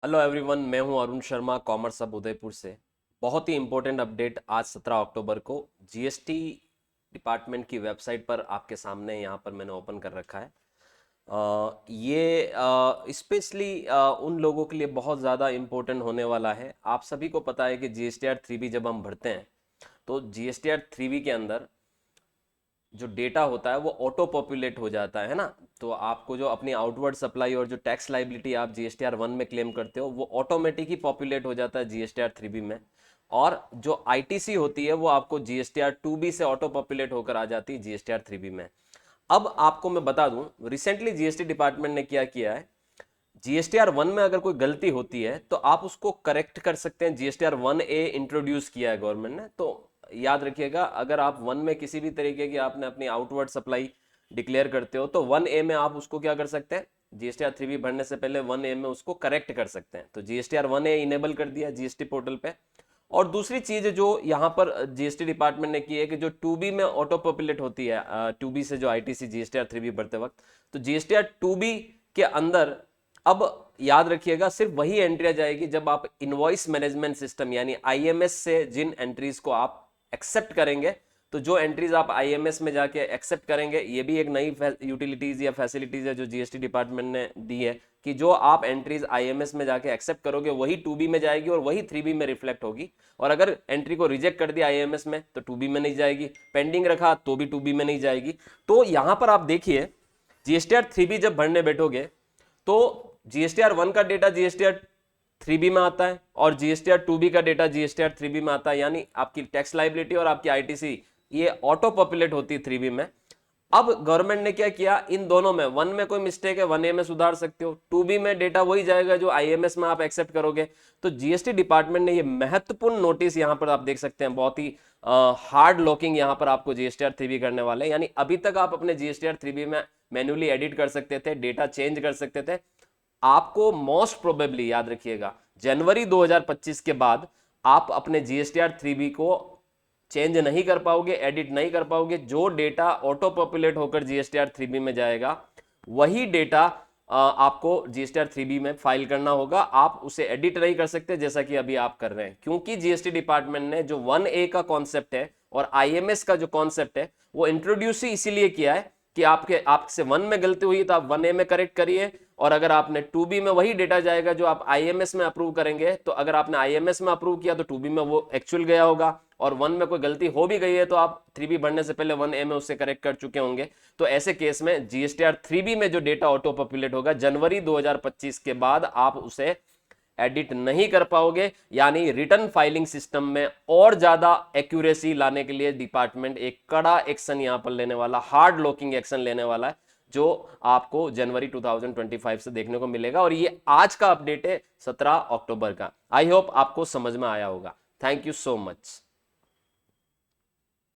Hello everyone, मैं हूं Arun Sharma, commerce अब उदयपुर से। बहुत ही इंपॉर्टेंट अपडेट आज 17 अक्टूबर को जीएसटी डिपार्टमेंट की वेबसाइट पर आपके सामने यहाँ पर मैंने ओपन कर रखा है। ये स्पेशली उन लोगों के लिए बहुत ज़्यादा इम्पोर्टेंट होने वाला है। आप सभी को पता है कि जीएसटीआर 3B जब हम भरते हैं तो जीएसटीआर 3B के अंदर जो डेटा होता है वो ऑटो पॉपुलेट हो जाता है ना। तो आपको जो अपनी आउटवर्ड सप्लाई और जो टैक्स लाइबिलिटी आप जीएसटीआर 1 में क्लेम करते हो वो ऑटोमेटिक ही पॉपुलेट हो जाता है जीएसटीआर 3B में। और जो आईटीसी होती है वो आपको जीएसटीआर 2B से ऑटो पॉपुलेट होकर आ जाती है जीएसटीआर 3B में। अब आपको मैं बता दूं, रिसेंटली जीएसटी डिपार्टमेंट ने क्या किया है। जीएसटीआर 1 में अगर कोई गलती होती है तो आप उसको करेक्ट कर सकते हैं। जीएसटीआर 1A इंट्रोड्यूस किया है गवर्नमेंट ने। तो याद रखिएगा, अगर आप 1 में किसी भी तरीके की आपने अपनी आउटवर्ड सप्लाई डिक्लेयर करते हो तो 1A में आप उसको क्या कर सकते हैं, जीएसटीआर 3B भरने से पहले 1A में उसको करेक्ट कर सकते हैं। तो जीएसटीआर 1A इनेबल कर दिया जीएसटी पोर्टल पे। और दूसरी चीज जो यहाँ पर जीएसटी डिपार्टमेंट ने की है कि जो 2B में ऑटो पॉपुलेट होती है, 2B से जो आईटीसी जीएसटीआर 3B भरते वक्त, तो जीएसटीआर 2B के अंदर अब याद रखिएगा सिर्फ वही एंट्री आ जाएगी जब आप इनवॉइस मैनेजमेंट सिस्टम यानी आईएमएस से जिन एंट्रीज को आप एक्सेप्ट करेंगे। तो जो एंट्रीज आप आईएमएस में जाके एक्सेप्ट करेंगे, ये भी एक नई यूटिलिटीज या फैसिलिटीज है जो जीएसटी डिपार्टमेंट ने दी है कि जो आप एंट्रीज आईएमएस में जाके एक्सेप्ट करोगे वही 2B में जाएगी और वही 3B में रिफ्लेक्ट होगी। और अगर एंट्री को रिजेक्ट कर दिया आईएमएस में तो 2B में नहीं जाएगी, पेंडिंग रखा तो भी 2B में नहीं जाएगी। तो यहां पर आप देखिए, जीएसटीआर 3B जब भरने बैठोगे तो जीएसटीआर 1 का डेटा जीएसटीआर 3B में आता है और जीएसटीआर 2B का डेटा जीएसटीआर 3B में आता है। यानी आपकी टैक्स लाइबिलिटी और आपकी आईटीसी ये ऑटो पॉपुलेट होती है 3B में। अब गवर्नमेंट ने क्या किया, इन दोनों में 1 में कोई मिस्टेक है 1A में सुधार सकते हो, 2B में डेटा वही जाएगा जो आईएमएस में आप एक्सेप्ट करोगे। तो जीएसटी डिपार्टमेंट ने ये महत्वपूर्ण नोटिस यहां पर आप देख सकते हैं, बहुत ही हार्ड लॉकिंग यहां पर आपको जीएसटीआर 3B करने वाले हैं। यानी अभी तक आप अपने जीएसटीआर 3B में मैन्युअली एडिट कर सकते थे, डेटा चेंज कर सकते थे। आपको मोस्ट प्रोबेबली याद रखिएगा जनवरी 2025 के बाद आप अपने जीएसटीआर 3B को चेंज नहीं कर पाओगे, एडिट नहीं कर पाओगे। जो डेटा ऑटो पॉपुलेट होकर जीएसटीआर 3B में जाएगा वही डेटा आपको जीएसटीआर 3B में फाइल करना होगा। आप उसे एडिट नहीं कर सकते जैसा कि अभी आप कर रहे हैं, क्योंकि जीएसटी डिपार्टमेंट ने जो 1A का कॉन्सेप्ट है और आईएमएस का जो कॉन्सेप्ट है वो इंट्रोड्यूस ही इसीलिए किया है कि आपसे 1 में गलती हुई तो आप 1A में करेक्ट करिए। और अगर आपने 2B में वही डेटा जाएगा जो आप आईएमएस में अप्रूव करेंगे, तो अगर आपने आईएमएस में अप्रूव किया तो 2B में वो एक्चुअल गया होगा। और 1 में कोई गलती हो भी गई है तो आप 3B भरने से पहले 1A में उससे करेक्ट कर चुके होंगे। तो ऐसे केस में जीएसटीआर 3B में जो डेटा ऑटो पॉपुलेट होगा जनवरी 2025 के बाद आप उसे एडिट नहीं कर पाओगे। यानी रिटर्न फाइलिंग सिस्टम में और ज्यादा एक्यूरेसी लाने के लिए डिपार्टमेंट एक कड़ा एक्शन यहां पर लेने वाला, हार्ड लॉकिंग एक्शन लेने वाला है, जो आपको जनवरी 2025 से देखने को मिलेगा। और ये आज का अपडेट है 17 अक्टूबर का। आई होप आपको समझ में आया होगा। Thank you so much.